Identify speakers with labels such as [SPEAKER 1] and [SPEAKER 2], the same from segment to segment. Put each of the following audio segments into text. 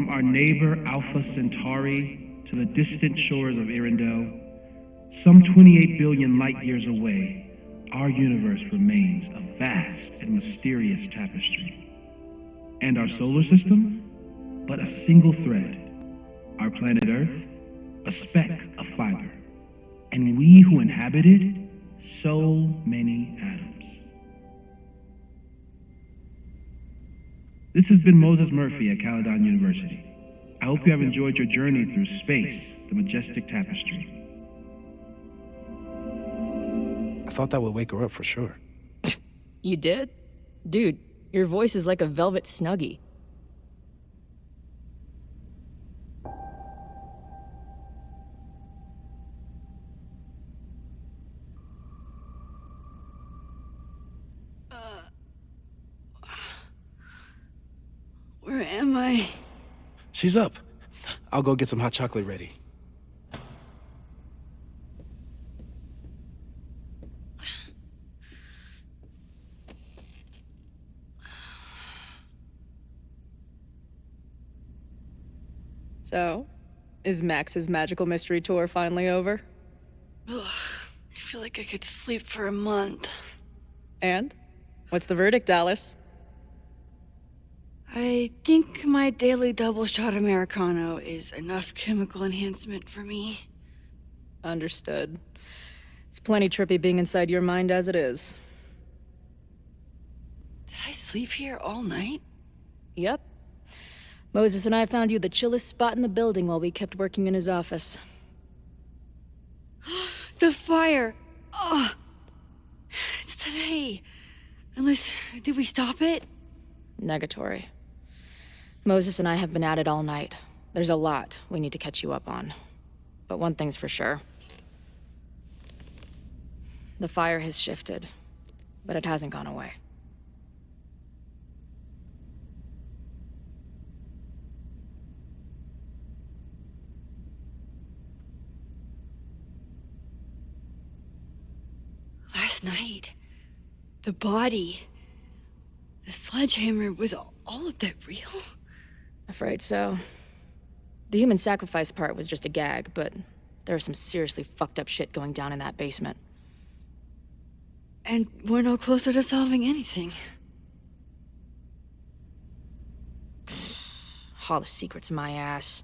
[SPEAKER 1] from our neighbor Alpha Centauri to the distant shores of Arendelle, some 28 billion light years away, our universe remains a vast and mysterious tapestry. And our solar system? But a single thread. Our planet Earth? A speck of fiber. And we who inhabit it? So many atoms. This has been Moses Murphy at Caledon University. I hope you have enjoyed your journey through space, the majestic tapestry.
[SPEAKER 2] I thought that would wake her up for sure.
[SPEAKER 3] You did? Dude, your voice is like a velvet Snuggie.
[SPEAKER 4] Where am I?
[SPEAKER 2] She's up. I'll go get some hot chocolate ready.
[SPEAKER 3] So, is Max's magical mystery tour finally over?
[SPEAKER 4] Ugh, I feel like I could sleep for a month.
[SPEAKER 3] And? What's the verdict, Dallas?
[SPEAKER 4] I think my daily double shot Americano is enough chemical enhancement for me.
[SPEAKER 3] Understood. It's plenty trippy being inside your mind as it is.
[SPEAKER 4] Did I sleep here all night?
[SPEAKER 3] Yep. Moses and I found you the chillest spot in the building while we kept working in his office.
[SPEAKER 4] The fire! Oh, it's today. Unless, did we stop it?
[SPEAKER 3] Negatory. Moses and I have been at it all night. There's a lot we need to catch you up on. But one thing's for sure. The fire has shifted, but it hasn't gone away.
[SPEAKER 4] Last night, the body, the sledgehammer, was all of that real?
[SPEAKER 3] Afraid so. The human sacrifice part was just a gag, but there's some seriously fucked up shit going down in that basement.
[SPEAKER 4] And we're no closer to solving anything.
[SPEAKER 3] All the secrets in my ass.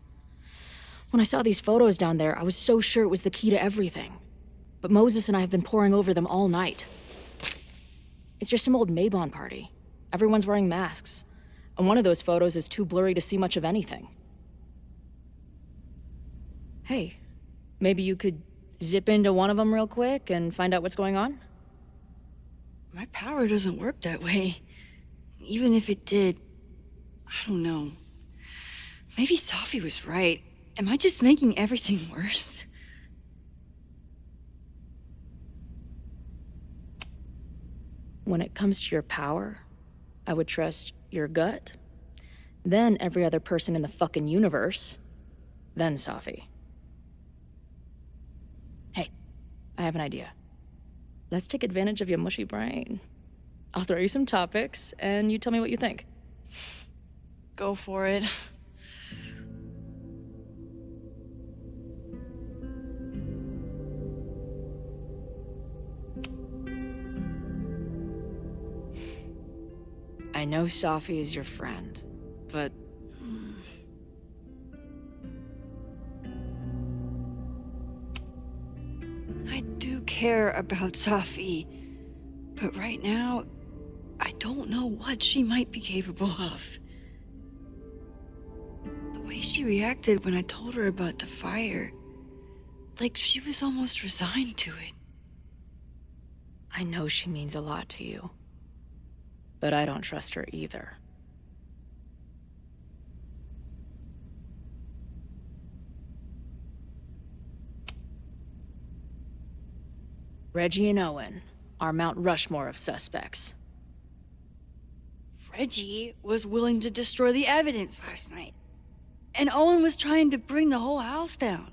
[SPEAKER 3] When I saw these photos down there, I was so sure it was the key to everything. But Moses and I have been poring over them all night. It's just some old Mabon party. Everyone's wearing masks. And one of those photos is too blurry to see much of anything. Hey, maybe you could zip into one of them real quick and find out what's going on?
[SPEAKER 4] My power doesn't work that way. Even if it did, I don't know. Maybe Safi was right. Am I just making everything worse?
[SPEAKER 3] When it comes to your power, I would trust your gut, then every other person in the fucking universe, then Safi. Hey, I have an idea. Let's take advantage of your mushy brain. I'll throw you some topics, and you tell me what you think.
[SPEAKER 4] Go for it.
[SPEAKER 3] I know Safi is your friend, but...
[SPEAKER 4] I do care about Safi, but right now, I don't know what she might be capable of. The way she reacted when I told her about the fire, like she was almost resigned to it.
[SPEAKER 3] I know she means a lot to you, but I don't trust her either. Reggie and Owen are Mount Rushmore of suspects.
[SPEAKER 4] Reggie was willing to destroy the evidence last night, and Owen was trying to bring the whole house down.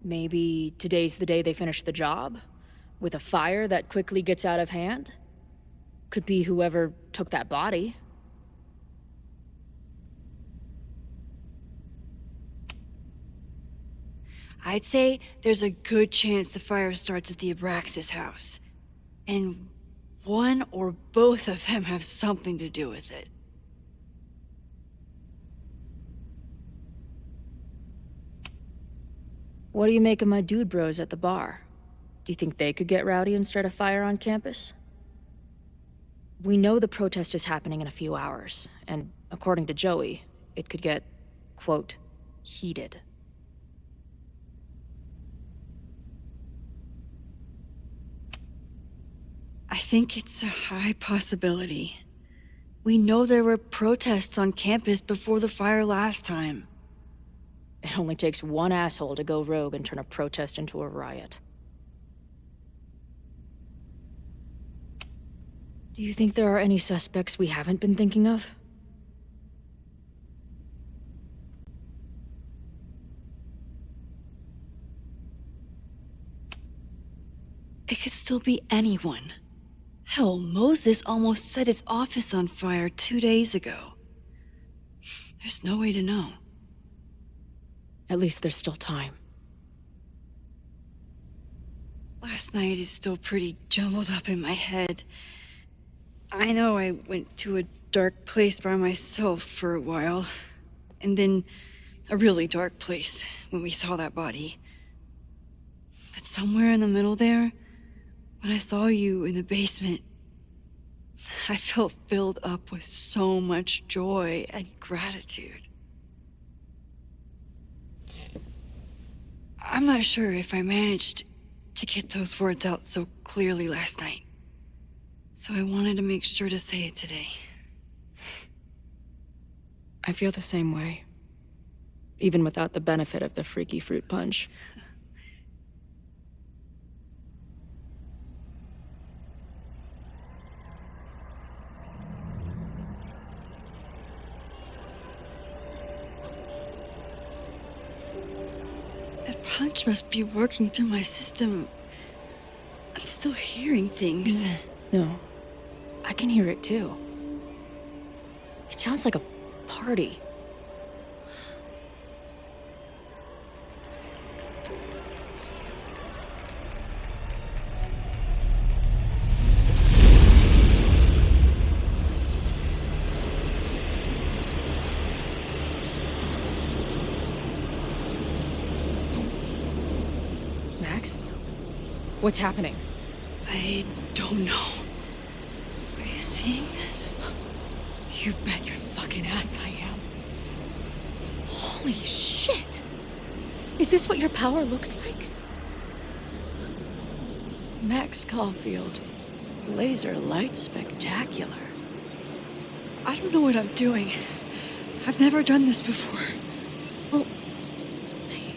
[SPEAKER 3] Maybe today's the day they finish the job? With a fire that quickly gets out of hand? Could be whoever took that body.
[SPEAKER 4] I'd say there's a good chance the fire starts at the Abraxas house. And one or both of them have something to do with it.
[SPEAKER 3] What do you make of my dude bros at the bar? Do you think they could get rowdy and start a fire on campus? We know the protest is happening in a few hours, and according to Joey, it could get, quote, heated.
[SPEAKER 4] I think it's a high possibility. We know there were protests on campus before the fire last time.
[SPEAKER 3] It only takes one asshole to go rogue and turn a protest into a riot. Do you think there are any suspects we haven't been thinking of?
[SPEAKER 4] It could still be anyone. Hell, Moses almost set his office on fire 2 days ago. There's no way to know.
[SPEAKER 3] At least there's still time.
[SPEAKER 4] Last night is still pretty jumbled up in my head. I know I went to a dark place by myself for a while, and then a really dark place when we saw that body. But somewhere in the middle there, when I saw you in the basement, I felt filled up with so much joy and gratitude. I'm not sure if I managed to get those words out so clearly last night. So I wanted to make sure to say it today.
[SPEAKER 3] I feel the same way. Even without the benefit of the freaky fruit punch.
[SPEAKER 4] That punch must be working through my system. I'm still hearing things.
[SPEAKER 3] No, I can hear it too. It sounds like a party. Max? What's happening?
[SPEAKER 4] I don't know. Are you seeing this?
[SPEAKER 3] You bet your fucking ass I am. Holy shit! Is this what your power looks like? Max Caulfield. Laser light spectacular.
[SPEAKER 4] I don't know what I'm doing. I've never done this before.
[SPEAKER 3] Well, hey.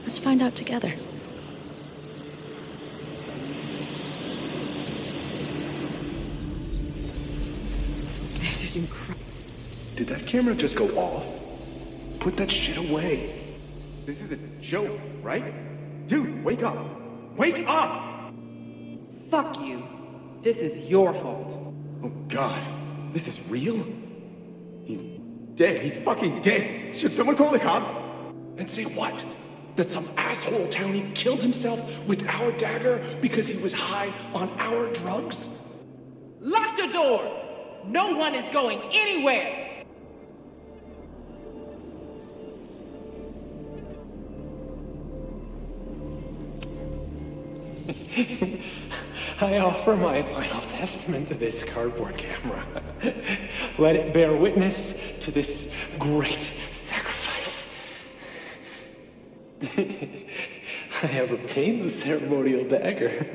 [SPEAKER 3] Let's find out together. This is incredible.
[SPEAKER 5] Did that camera just go off? Put that shit away. This is a joke, right? Dude, wake up! Wake up!
[SPEAKER 6] Fuck you. This is your fault.
[SPEAKER 5] Oh god, this is real? He's dead. He's fucking dead. Should someone call the cops? And say what? That some asshole townie killed himself with our dagger because he was high on our drugs?
[SPEAKER 6] Lock the door! No one is going anywhere!
[SPEAKER 7] I offer my final testament to this cardboard camera. Let it bear witness to this great sacrifice. I have obtained the ceremonial dagger.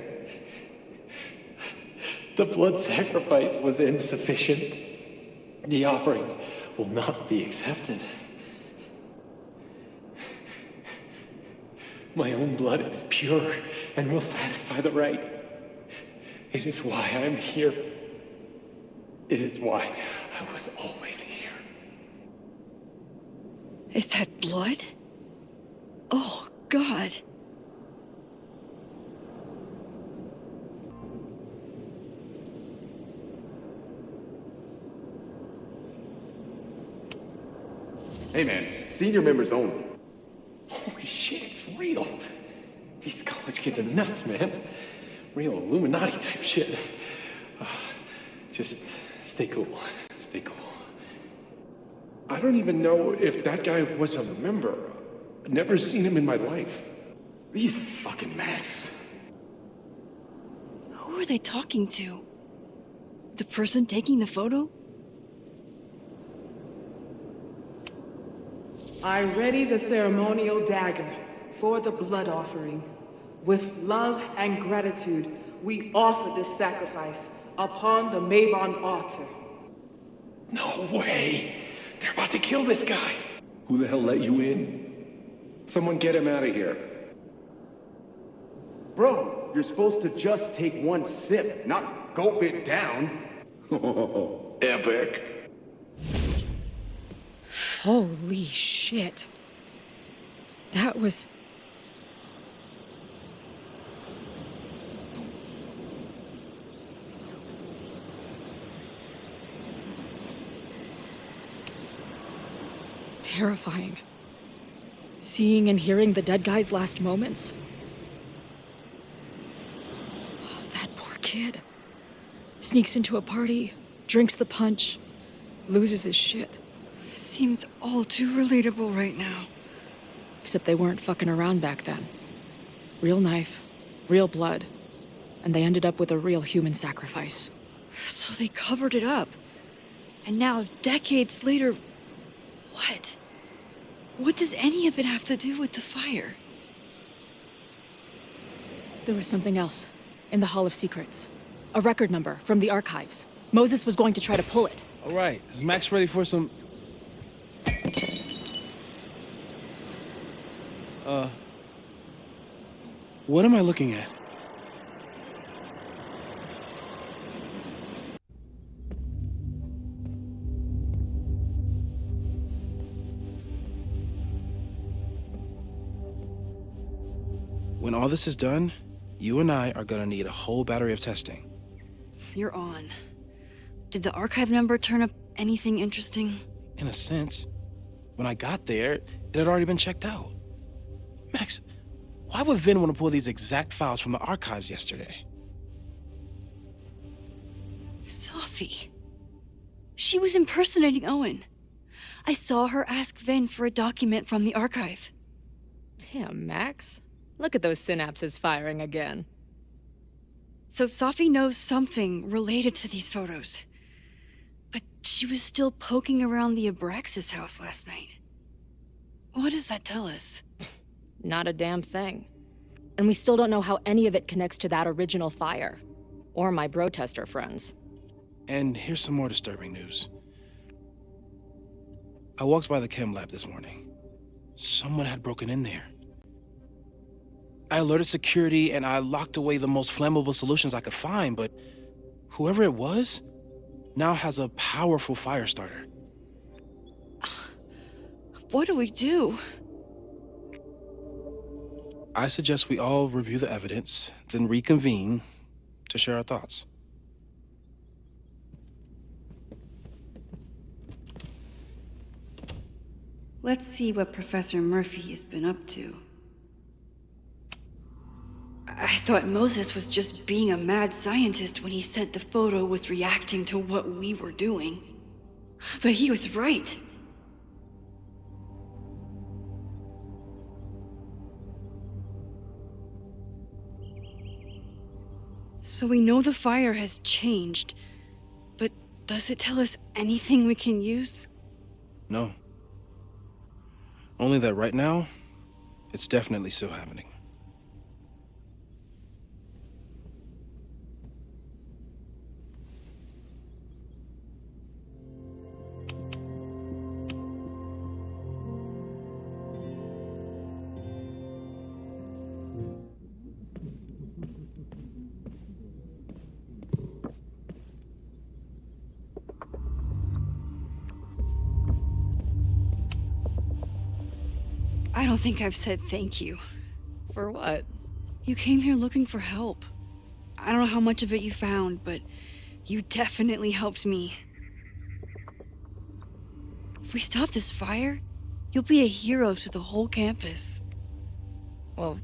[SPEAKER 7] The blood sacrifice was insufficient. The offering will not be accepted. My own blood is pure and will satisfy the rite. It is why I'm here. It is why I was always here.
[SPEAKER 4] Is that blood? Oh, God.
[SPEAKER 5] Hey man, senior members only.
[SPEAKER 7] Holy shit, it's real. These college kids are nuts, man. Real Illuminati type shit. Just stay cool. Stay cool.
[SPEAKER 5] I don't even know if that guy was a member. Never seen him in my life. These fucking masks.
[SPEAKER 4] Who are they talking to? The person taking the photo?
[SPEAKER 6] I ready the ceremonial dagger for the blood offering. With love and gratitude, we offer this sacrifice upon the Mabon altar.
[SPEAKER 5] No way! They're about to kill this guy! Who the hell let you in? Someone get him out of here.
[SPEAKER 8] Bro, you're supposed to just take one sip, not gulp it down.
[SPEAKER 5] Epic.
[SPEAKER 3] Holy shit. That was... terrifying. Seeing and hearing the dead guy's last moments. Oh, that poor kid. Sneaks into a party, drinks the punch, loses his shit.
[SPEAKER 4] Seems all too relatable right now.
[SPEAKER 3] Except they weren't fucking around back then. Real knife, real blood, and they ended up with a real human sacrifice.
[SPEAKER 4] So they covered it up. And now, decades later, what? What does any of it have to do with the fire?
[SPEAKER 3] There was something else in the Hall of Secrets. A record number from the archives. Moses was going to try to pull it.
[SPEAKER 2] All right, is Max ready for some... What am I looking at? When all this is done, you and I are gonna need a whole battery of testing.
[SPEAKER 4] You're on. Did the archive number turn up anything interesting?
[SPEAKER 2] In a sense. When I got there, it had already been checked out. Max, why would Vin want to pull these exact files from the archives yesterday?
[SPEAKER 4] Sophie. She was impersonating Owen. I saw her ask Vin for a document from the archive.
[SPEAKER 3] Damn, Max. Look at those synapses firing again.
[SPEAKER 4] So Sophie knows something related to these photos. But she was still poking around the Abraxas house last night. What does that tell us?
[SPEAKER 3] Not a damn thing. And we still don't know how any of it connects to that original fire. Or my bro-tester friends.
[SPEAKER 2] And here's some more disturbing news. I walked by the chem lab this morning. Someone had broken in there. I alerted security and I locked away the most flammable solutions I could find, but whoever it was now has a powerful fire starter.
[SPEAKER 4] What do we do?
[SPEAKER 2] I suggest we all review the evidence, then reconvene to share our thoughts.
[SPEAKER 4] Let's see what Professor Murphy has been up to. I thought Moses was just being a mad scientist when he said the photo was reacting to what we were doing. But he was right. So we know the fire has changed, but does it tell us anything we can use?
[SPEAKER 2] No. Only that right now, it's definitely still happening.
[SPEAKER 4] I don't think I've said thank you.
[SPEAKER 3] For what?
[SPEAKER 4] You came here looking for help. I don't know how much of it you found, but you definitely helped me. If we stop this fire, you'll be a hero to the whole campus.
[SPEAKER 3] Well,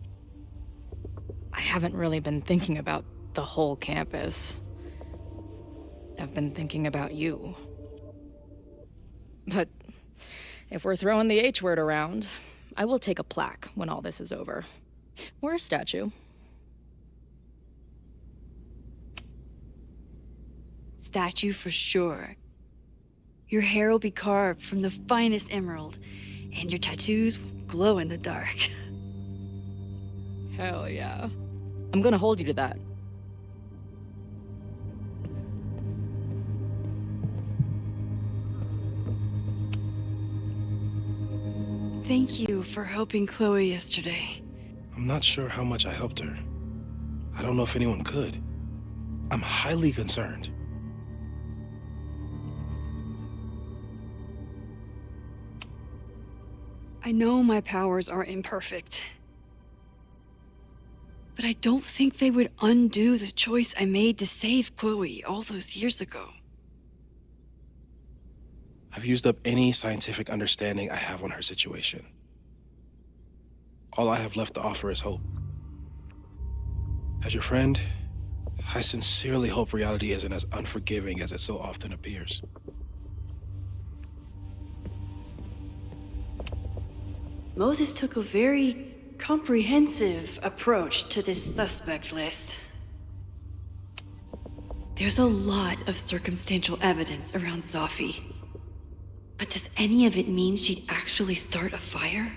[SPEAKER 3] I haven't really been thinking about the whole campus. I've been thinking about you. But if we're throwing the H word around, I will take a plaque when all this is over. Or a statue.
[SPEAKER 4] Statue for sure. Your hair will be carved from the finest emerald, and your tattoos will glow in the dark.
[SPEAKER 3] Hell yeah. I'm gonna hold you to that.
[SPEAKER 4] Thank you for helping Chloe yesterday.
[SPEAKER 2] I'm not sure how much I helped her. I don't know if anyone could. I'm highly concerned.
[SPEAKER 4] I know my powers are imperfect, but I don't think they would undo the choice I made to save Chloe all those years ago.
[SPEAKER 2] I've used up any scientific understanding I have on her situation. All I have left to offer is hope. As your friend, I sincerely hope reality isn't as unforgiving as it so often appears.
[SPEAKER 4] Moses took a very comprehensive approach to this suspect list. There's a lot of circumstantial evidence around Safi. But does any of it mean she'd actually start a fire?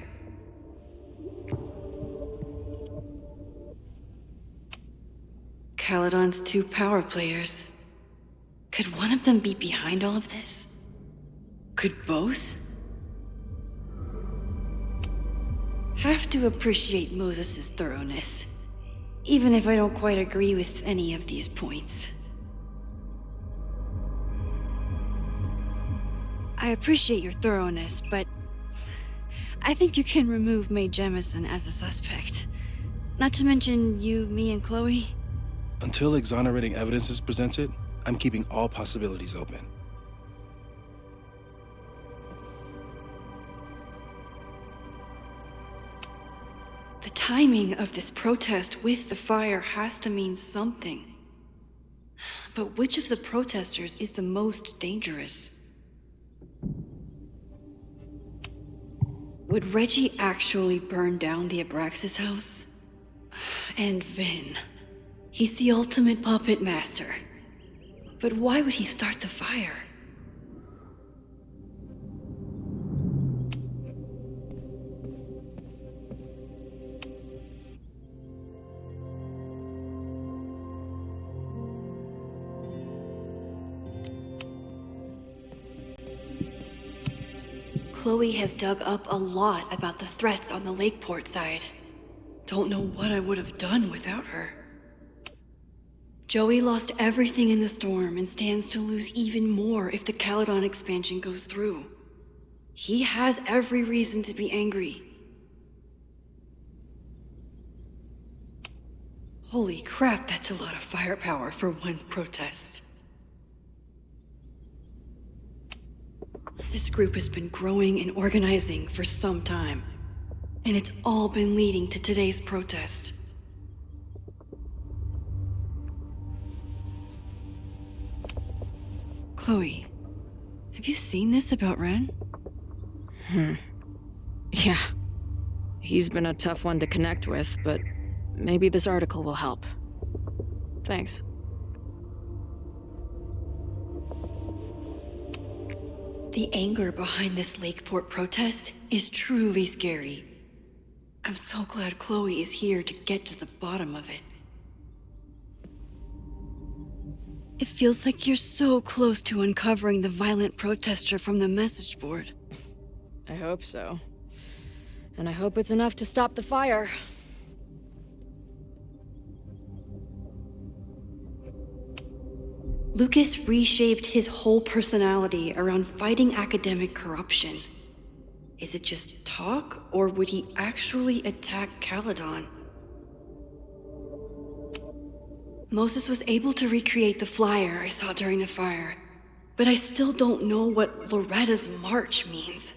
[SPEAKER 4] Caledon's 2 power players. Could one of them be behind all of this? Could both? Have to appreciate Moses' thoroughness, even if I don't quite agree with any of these points. I appreciate your thoroughness, but I think you can remove Mae Jemison as a suspect. Not to mention you, me, and Chloe.
[SPEAKER 2] Until exonerating evidence is presented, I'm keeping all possibilities open.
[SPEAKER 4] The timing of this protest with the fire has to mean something. But which of the protesters is the most dangerous? Would Reggie actually burn down the Abraxas house? And Vin. He's the ultimate puppet master. But why would he start the fire? Chloe has dug up a lot about the threats on the Lakeport side. Don't know what I would have done without her. Joey lost everything in the storm and stands to lose even more if the Caledon expansion goes through. He has every reason to be angry. Holy crap, that's a lot of firepower for one protest. This group has been growing and organizing for some time, and it's all been leading to today's protest. Chloe, have you seen this about Ren?
[SPEAKER 3] Yeah. He's been a tough one to connect with, but maybe this article will help. Thanks.
[SPEAKER 4] The anger behind this Lakeport protest is truly scary. I'm so glad Chloe is here to get to the bottom of it. It feels like you're so close to uncovering the violent protester from the message board.
[SPEAKER 3] I hope so. And I hope it's enough to stop the fire.
[SPEAKER 4] Lucas reshaped his whole personality around fighting academic corruption. Is it just talk, or would he actually attack Caledon? Moses was able to recreate the flyer I saw during the fire, but I still don't know what Loretta's march means.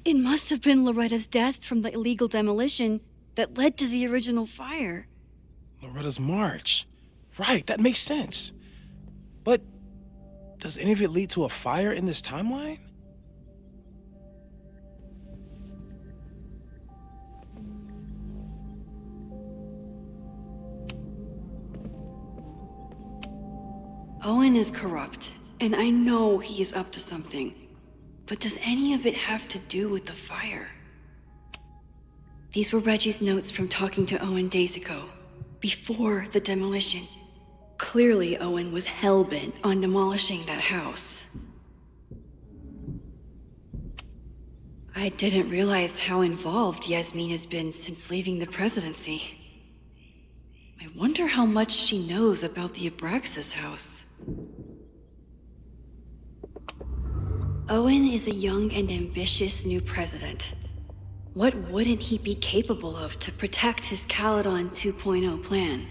[SPEAKER 4] It must have been Loretta's death from the illegal demolition that led to the original fire.
[SPEAKER 2] Loretta's march. Right, that makes sense. But does any of it lead to a fire in this timeline?
[SPEAKER 4] Owen is corrupt, and I know he is up to something. But does any of it have to do with the fire? These were Reggie's notes from talking to Owen days ago, before the demolition. Clearly, Owen was hell-bent on demolishing that house. I didn't realize how involved Yasmin has been since leaving the presidency. I wonder how much she knows about the Abraxas house. Owen is a young and ambitious new president. What wouldn't he be capable of to protect his Caledon 2.0 plan?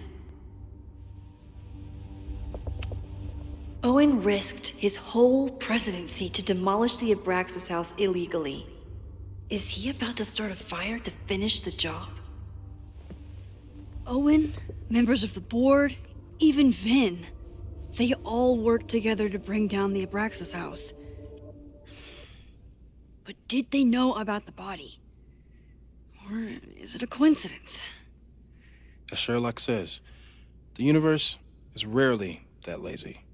[SPEAKER 4] Owen risked his whole presidency to demolish the Abraxas house illegally. Is he about to start a fire to finish the job? Owen, members of the board, even Vin. They all worked together to bring down the Abraxas house. But did they know about the body? Or is it a coincidence?
[SPEAKER 2] As Sherlock says, the universe is rarely that lazy.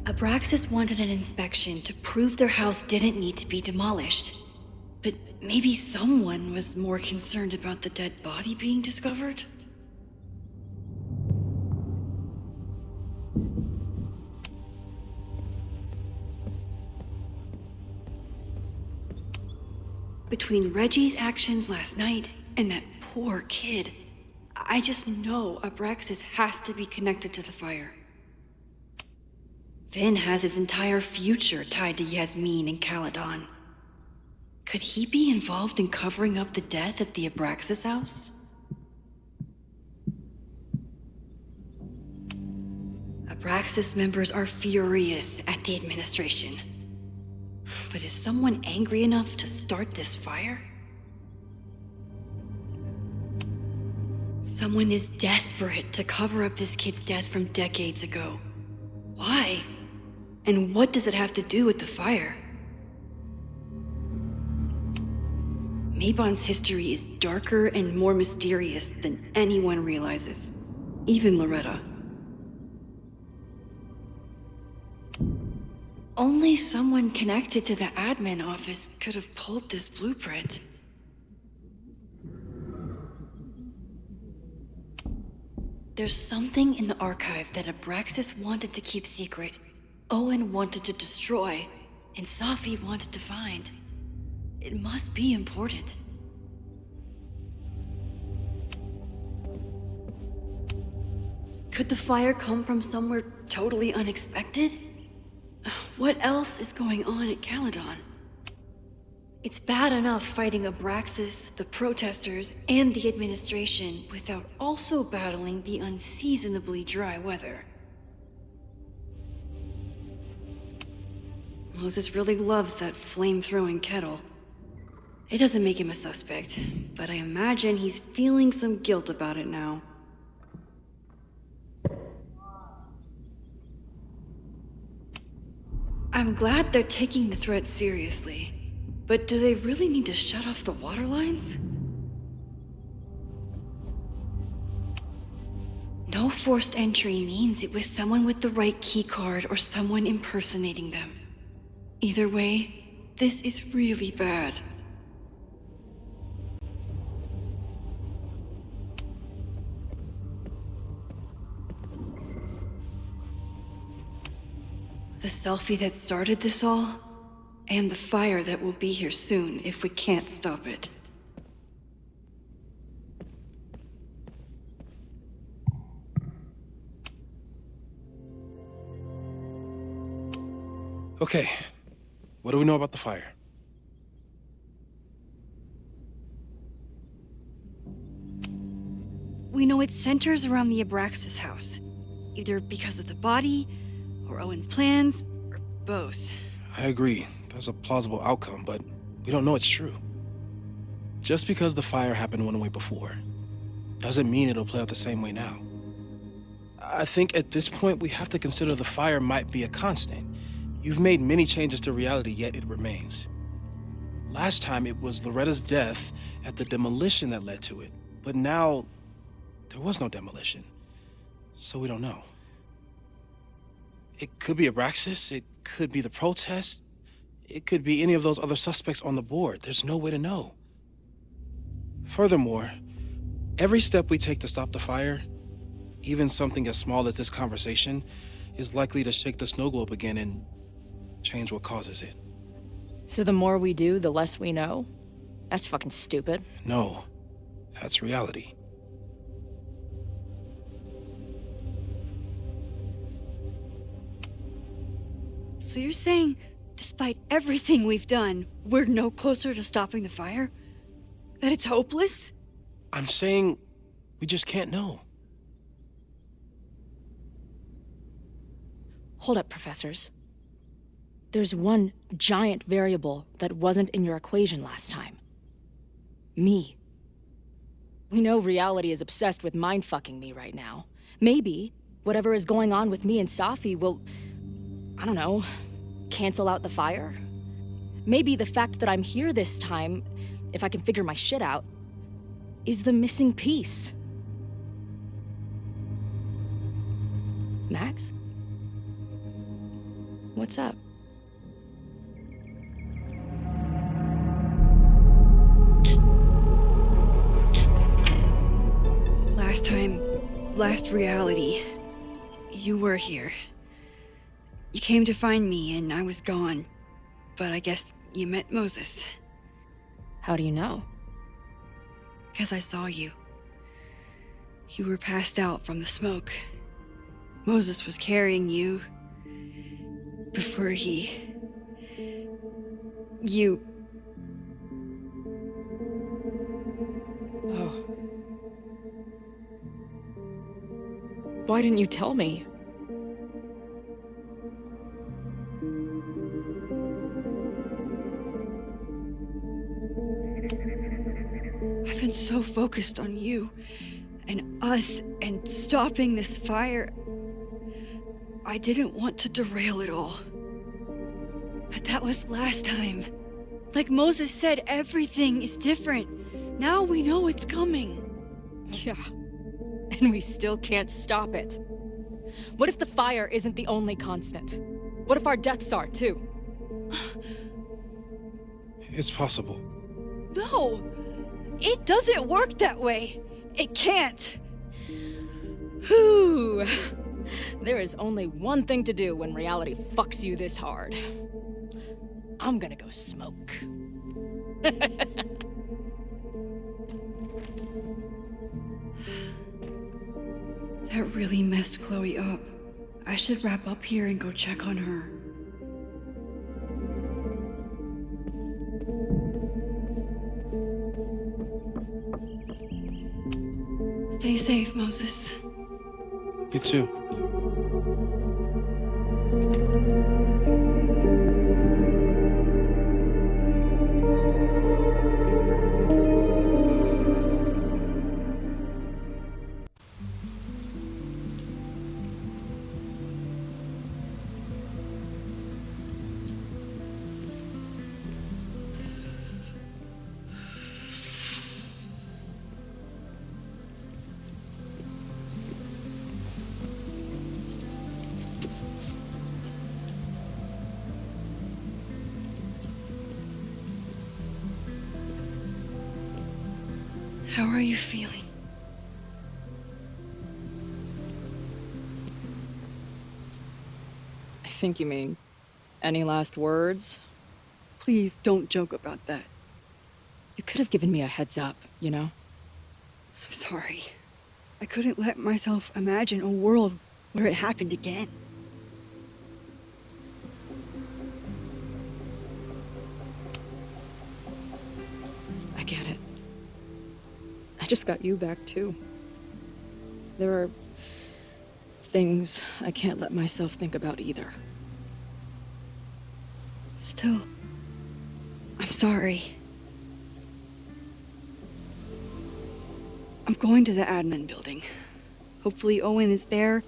[SPEAKER 4] Abraxas wanted an inspection to prove their house didn't need to be demolished. But maybe someone was more concerned about the dead body being discovered? Between Reggie's actions last night and that poor kid, I just know Abraxas has to be connected to the fire. Vin has his entire future tied to Yasmin and Caledon. Could he be involved in covering up the death at the Abraxas house? Abraxas members are furious at the administration. But is someone angry enough to start this fire? Someone is desperate to cover up this kid's death from decades ago. Why? And what does it have to do with the fire? Mabon's history is darker and more mysterious than anyone realizes, even Loretta. Only someone connected to the admin office could have pulled this blueprint. There's something in the archive that Abraxas wanted to keep secret, Owen wanted to destroy, and Safi wanted to find. It must be important. Could the fire come from somewhere totally unexpected? What else is going on at Caledon? It's bad enough fighting Abraxas, the protesters, and the administration without also battling the unseasonably dry weather. Moses really loves that flame-throwing kettle. It doesn't make him a suspect, but I imagine he's feeling some guilt about it now. I'm glad they're taking the threat seriously, but do they really need to shut off the water lines? No forced entry means it was someone with the right keycard or someone impersonating them. Either way, this is really bad. The selfie that started this all, and the fire that will be here soon if we can't stop it.
[SPEAKER 2] Okay, what do we know about the fire?
[SPEAKER 4] we know it centers around the Abraxas house. Either because of the body, or Owen's plans, or both.
[SPEAKER 2] I agree. That's a plausible outcome, but we don't know it's true. Just because the fire happened one way before, doesn't mean it'll play out the same way now. I think at this point we have to consider the fire might be a constant. You've made many changes to reality, yet it remains. Last time it was Loretta's death at the demolition that led to it, but now there was no demolition, so we don't know. It could be Abraxas, it could be the protest, it could be any of those other suspects on the board. There's no way to know. Furthermore, every step we take to stop the fire, even something as small as this conversation, is likely to shake the snow globe again and change what causes it.
[SPEAKER 3] So the more we do, the less we know? That's fucking stupid.
[SPEAKER 2] No, that's reality.
[SPEAKER 4] So you're saying, despite everything we've done, we're no closer to stopping the fire? That it's hopeless?
[SPEAKER 2] I'm saying we just can't know.
[SPEAKER 3] Hold up, professors. There's one giant variable that wasn't in your equation last time. Me. We know reality is obsessed with mind-fucking me right now. Maybe whatever is going on with me and Safi will, I don't know, cancel out the fire? Maybe the fact that I'm here this time, if I can figure my shit out, is the missing piece. Max? What's up?
[SPEAKER 4] Last reality, you were here. You came to find me and I was gone, but I guess you met Moses.
[SPEAKER 3] How do you know?
[SPEAKER 4] Because I saw you. You were passed out from the smoke. Moses was carrying you before you...
[SPEAKER 3] Oh. Why didn't you tell me?
[SPEAKER 4] I've been so focused on you and us and stopping this fire. I didn't want to derail it all. But that was last time. Like Moses said, everything is different. Now we know it's coming.
[SPEAKER 3] Yeah. And we still can't stop it. What if the fire isn't the only constant? What if our deaths are, too?
[SPEAKER 2] It's possible.
[SPEAKER 4] No! It doesn't work that way! It can't!
[SPEAKER 3] Whew. There is only one thing to do when reality fucks you this hard. I'm gonna go smoke.
[SPEAKER 4] That really messed Chloe up. I should wrap up here and go check on her. Stay safe, Moses.
[SPEAKER 2] You too.
[SPEAKER 4] How are you feeling?
[SPEAKER 3] I think you mean, any last words?
[SPEAKER 4] Please don't joke about that.
[SPEAKER 3] You could have given me a heads up, you know?
[SPEAKER 4] I'm sorry. I couldn't let myself imagine a world where it happened again.
[SPEAKER 3] I get it. I just got you back too. There are things I can't let myself think about either.
[SPEAKER 4] Still, I'm sorry. I'm going to the admin building. Hopefully Owen is there,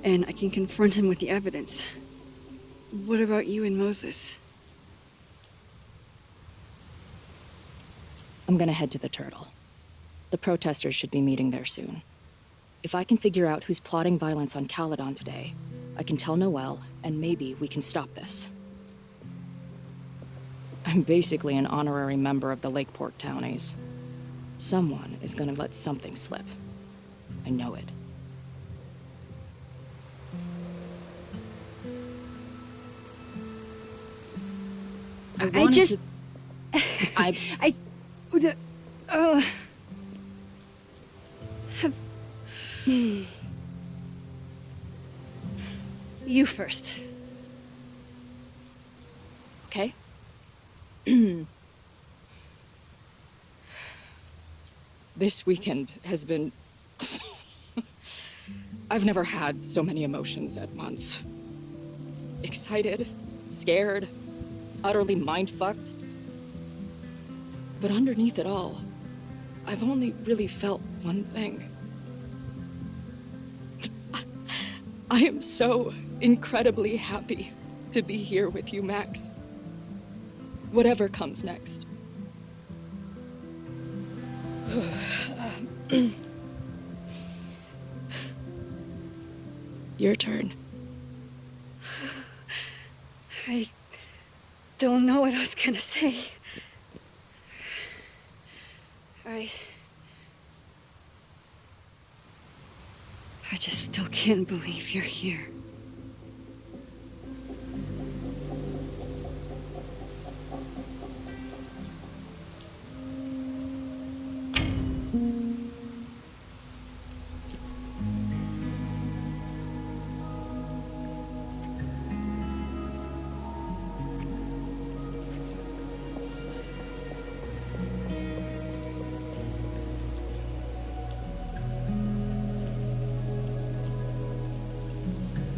[SPEAKER 4] and I can confront him with the evidence. What about you and Moses?
[SPEAKER 3] I'm gonna head to the Turtle. The protesters should be meeting there soon. If I can figure out who's plotting violence on Caledon today, I can tell Noelle, and maybe we can stop this. I'm basically an honorary member of the Lakeport Townies. Someone is gonna let something slip. I know it.
[SPEAKER 4] I just...
[SPEAKER 3] I
[SPEAKER 4] would... have... You first.
[SPEAKER 3] Okay. This weekend has been... I've never had so many emotions at once. Excited, scared, utterly mind-fucked. But underneath it all, I've only really felt one thing. I am so incredibly happy to be here with you, Max. Whatever comes next. Your turn.
[SPEAKER 4] I don't know what I was gonna say. I just still can't believe you're here.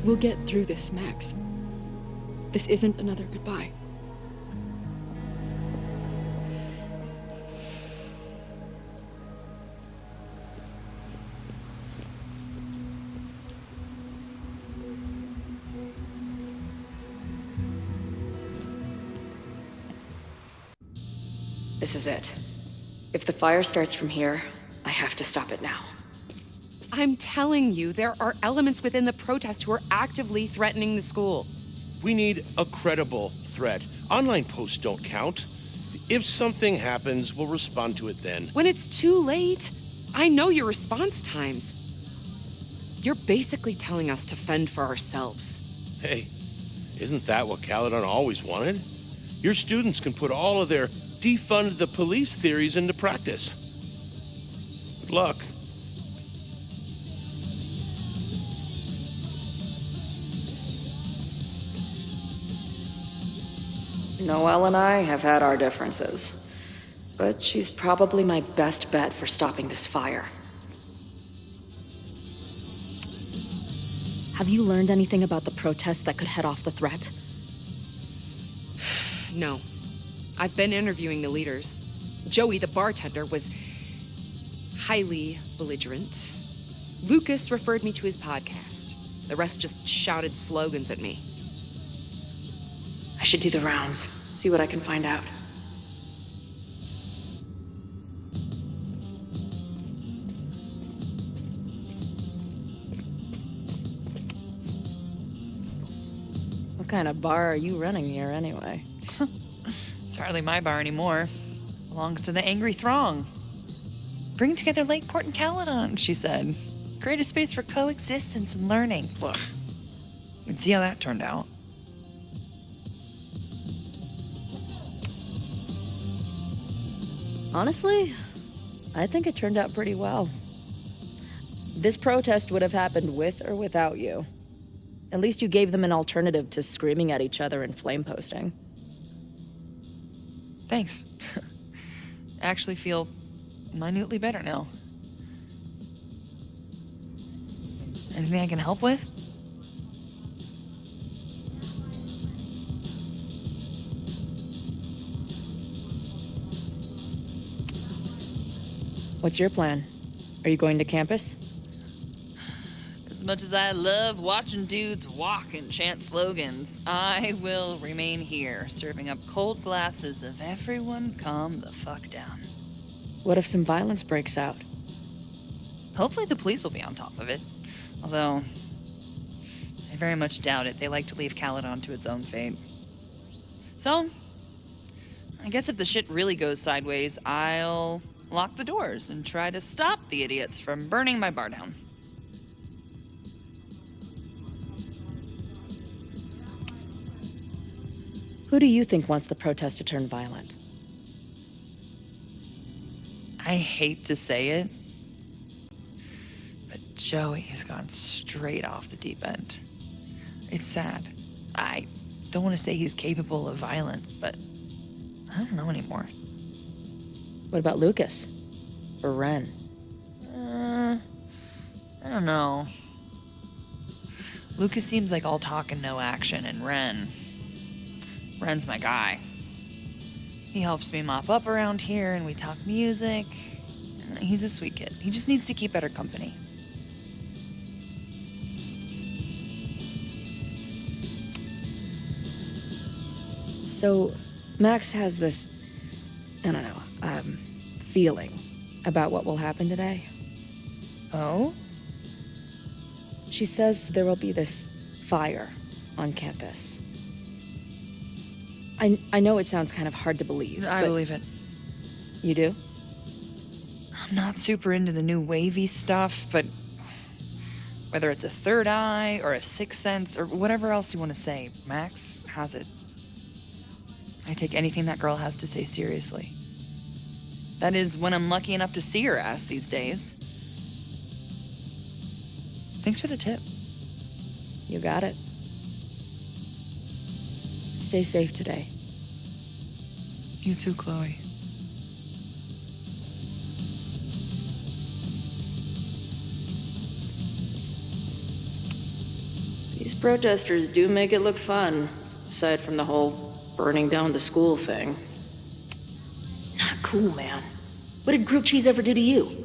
[SPEAKER 3] We'll get through this, Max. This isn't another goodbye. This is it. If the fire starts from here, I have to stop it now.
[SPEAKER 9] I'm telling you, there are elements within the protest who are actively threatening the school.
[SPEAKER 10] We need a credible threat. Online posts don't count. If something happens, we'll respond to it then.
[SPEAKER 9] When it's too late, I know your response times. You're basically telling us to fend for ourselves.
[SPEAKER 10] Hey, isn't that what Caledon always wanted? Your students can put all of their defund the police theories into practice. Good luck.
[SPEAKER 3] Noelle and I have had our differences, but she's probably my best bet for stopping this fire. Have you learned anything about the protest that could head off the threat?
[SPEAKER 9] No. I've been interviewing the leaders. Joey, the bartender, was highly belligerent. Lucas referred me to his podcast. The rest just shouted slogans at me.
[SPEAKER 3] I should do the rounds, see what I can find out. What kind of bar are you running here anyway?
[SPEAKER 11] It's hardly my bar anymore. Belongs to the Angry Throng. Bring together Lakeport and Caledon, she said. Create a space for coexistence and learning. Ugh. You can see how that turned out.
[SPEAKER 3] Honestly, I think it turned out pretty well. This protest would have happened with or without you. At least you gave them an alternative to screaming at each other and flame posting.
[SPEAKER 11] Thanks. I actually feel minutely better now. Anything I can help with?
[SPEAKER 3] What's your plan? Are you going to campus?
[SPEAKER 11] As much as I love watching dudes walk and chant slogans, I will remain here, serving up cold glasses of everyone calm the fuck down.
[SPEAKER 3] What if some violence breaks out?
[SPEAKER 11] Hopefully the police will be on top of it. Although, I very much doubt it. They like to leave Caledon to its own fate. So, I guess if the shit really goes sideways, I'll lock the doors and try to stop the idiots from burning my bar down.
[SPEAKER 3] Who do you think wants the protest to turn violent?
[SPEAKER 11] I hate to say it, but Joey's gone straight off the deep end. It's sad. I don't want to say he's capable of violence, but I don't know anymore.
[SPEAKER 3] What about Lucas? Or Ren?
[SPEAKER 11] I don't know. Lucas seems like all talk and no action, and Ren's my guy. He helps me mop up around here, and we talk music. And he's a sweet kid. He just needs to keep better company.
[SPEAKER 3] So, Max has this, I don't know, feeling about what will happen today.
[SPEAKER 11] Oh?
[SPEAKER 3] She says there will be this fire on campus. I know it sounds kind of hard to believe.
[SPEAKER 11] I believe it.
[SPEAKER 3] You do?
[SPEAKER 11] I'm not super into the new wavy stuff, but whether it's a third eye or a sixth sense or whatever else you want to say, Max has it. I take anything that girl has to say seriously. That is, when I'm lucky enough to see her ass these days. Thanks for the tip.
[SPEAKER 3] You got it. Stay safe today.
[SPEAKER 11] You too, Chloe.
[SPEAKER 3] These protesters do make it look fun, aside from the whole burning down the school thing. Not cool, man. What did grilled cheese ever do to you?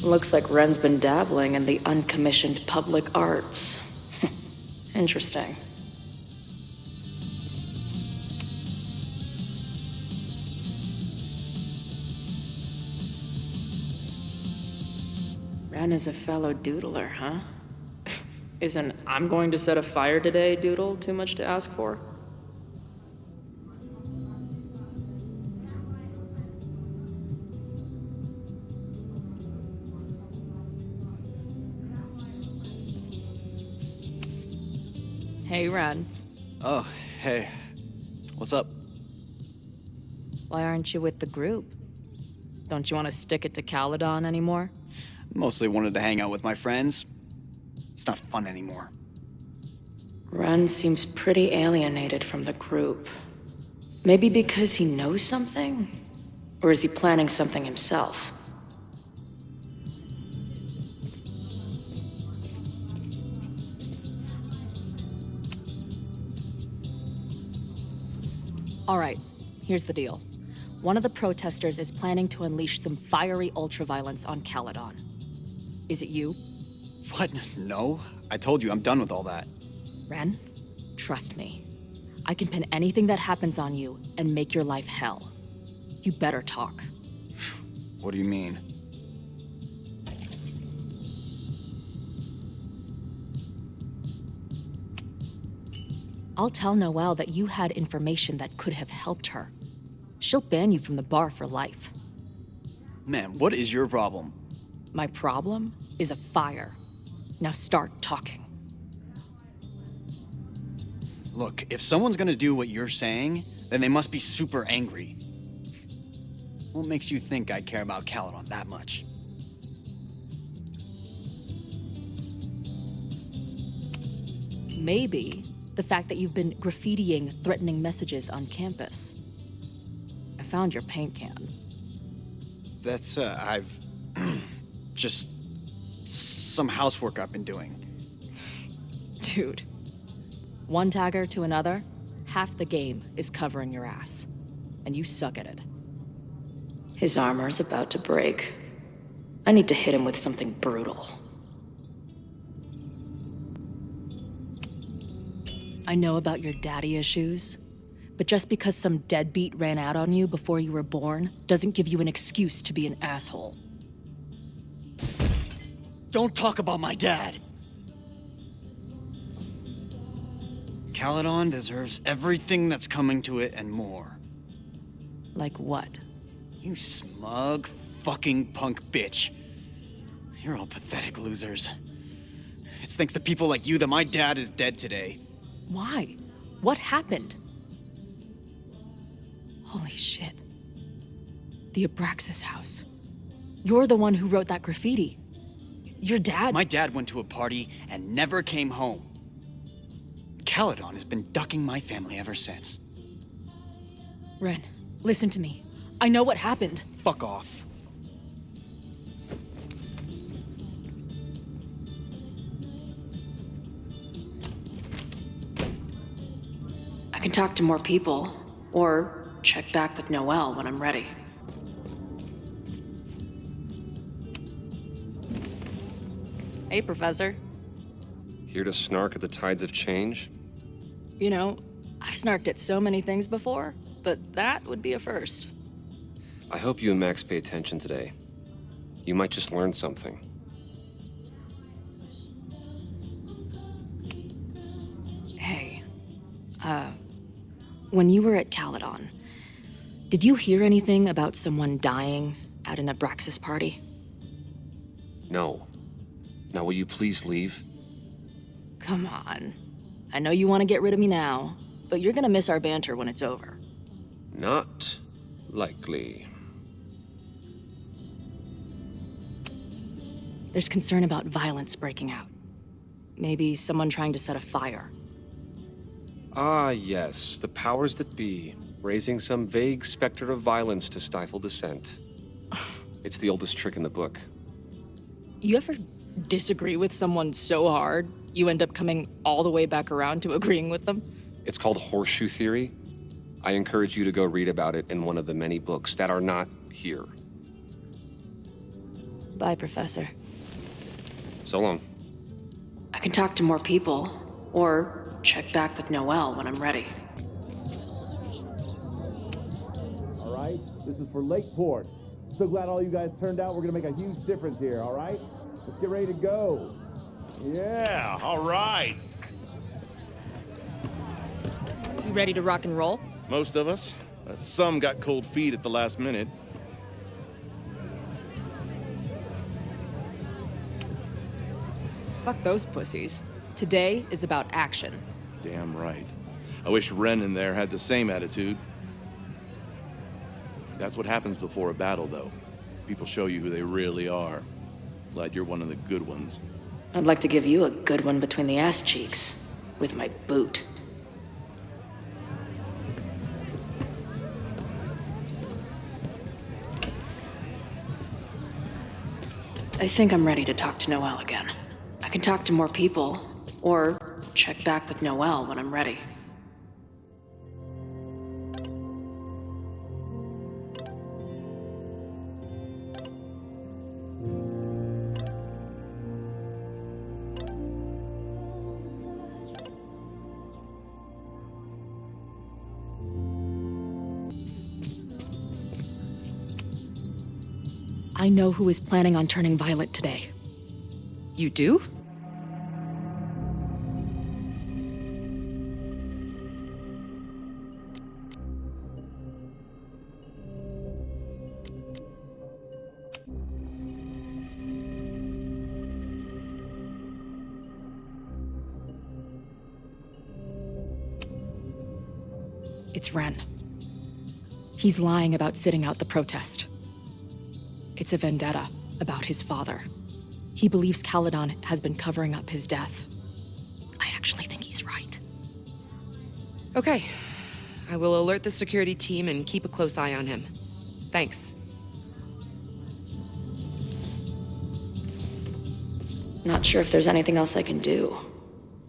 [SPEAKER 3] Looks like Ren's been dabbling in the uncommissioned public arts. Interesting. Ren is a fellow doodler, huh? Isn't "I'm going to set a fire today" doodle too much to ask for? Hey, Ren.
[SPEAKER 12] Oh, hey. What's up?
[SPEAKER 3] Why aren't you with the group? Don't you want to stick it to Caledon anymore?
[SPEAKER 12] Mostly wanted to hang out with my friends. It's not fun anymore.
[SPEAKER 3] Ren seems pretty alienated from the group. Maybe because he knows something? Or is he planning something himself? All right, here's the deal. One of the protesters is planning to unleash some fiery ultraviolence on Caledon. Is it you?
[SPEAKER 12] What? No. I told you, I'm done with all that.
[SPEAKER 3] Ren, trust me. I can pin anything that happens on you and make your life hell. You better talk.
[SPEAKER 12] What do you mean?
[SPEAKER 3] I'll tell Noelle that you had information that could have helped her. She'll ban you from the bar for life.
[SPEAKER 12] Man, what is your problem?
[SPEAKER 3] My problem is a fire. Now start talking.
[SPEAKER 12] Look, if someone's gonna do what you're saying, then they must be super angry. What makes you think I care about Caledon that much?
[SPEAKER 3] Maybe The fact that you've been graffitiing threatening messages on campus. I found your paint can.
[SPEAKER 12] That's, I've... just... some housework I've been doing.
[SPEAKER 3] Dude. One tagger to another, half the game is covering your ass. And you suck at it. His armor's about to break. I need to hit him with something brutal. I know about your daddy issues, but just because some deadbeat ran out on you before you were born doesn't give you an excuse to be an asshole.
[SPEAKER 12] Don't talk about my dad! Caledon deserves everything that's coming to it and more.
[SPEAKER 3] Like what?
[SPEAKER 12] You smug, fucking punk bitch. You're all pathetic losers. It's thanks to people like you that my dad is dead today.
[SPEAKER 3] Why? What happened? Holy shit. The Abraxas house. You're the one who wrote that graffiti. Your dad...
[SPEAKER 12] My dad went to a party and never came home. Caledon has been ducking my family ever since.
[SPEAKER 3] Ren, listen to me. I know what happened.
[SPEAKER 12] Fuck off.
[SPEAKER 3] I can talk to more people, or check back with Noelle when I'm ready. Hey, Professor.
[SPEAKER 13] Here to snark at the tides of change?
[SPEAKER 3] You know, I've snarked at so many things before, but that would be a first.
[SPEAKER 13] I hope you and Max pay attention today. You might just learn something.
[SPEAKER 3] Hey, when you were at Caledon, did you hear anything about someone dying at an Abraxas party?
[SPEAKER 13] No. Now will you please leave?
[SPEAKER 3] Come on. I know you want to get rid of me now, but you're gonna miss our banter when it's over.
[SPEAKER 13] Not likely.
[SPEAKER 3] There's concern about violence breaking out. Maybe someone trying to set a fire.
[SPEAKER 13] Ah, yes, the powers that be, raising some vague specter of violence to stifle dissent. It's the oldest trick in the book.
[SPEAKER 3] You ever disagree with someone so hard, you end up coming all the way back around to agreeing with them?
[SPEAKER 13] It's called horseshoe theory. I encourage you to go read about it in one of the many books that are not here.
[SPEAKER 3] Bye, Professor.
[SPEAKER 13] So long.
[SPEAKER 3] I can talk to more people, or check back with Noelle when I'm ready.
[SPEAKER 14] All right, this is for Lakeport. So glad all you guys turned out. We're gonna make a huge difference here, all right? Let's get ready to go.
[SPEAKER 10] Yeah, all right.
[SPEAKER 3] You ready to rock and roll?
[SPEAKER 10] Most of us. Some got cold feet at the last minute.
[SPEAKER 3] Fuck those pussies. Today is about action.
[SPEAKER 10] Damn right. I wish Ren in there had the same attitude. That's what happens before a battle, though. People show you who they really are. Glad you're one of the good ones.
[SPEAKER 3] I'd like to give you a good one between the ass cheeks. With my boot. I think I'm ready to talk to Noelle again. I can talk to more people, or check back with Noelle when I'm ready. I know who is planning on turning violent today.
[SPEAKER 9] You do?
[SPEAKER 3] It's Ren. He's lying about sitting out the protest. It's a vendetta about his father. He believes Caledon has been covering up his death. I actually think he's right.
[SPEAKER 9] Okay. I will alert the security team and keep a close eye on him. Thanks.
[SPEAKER 3] Not sure if there's anything else I can do.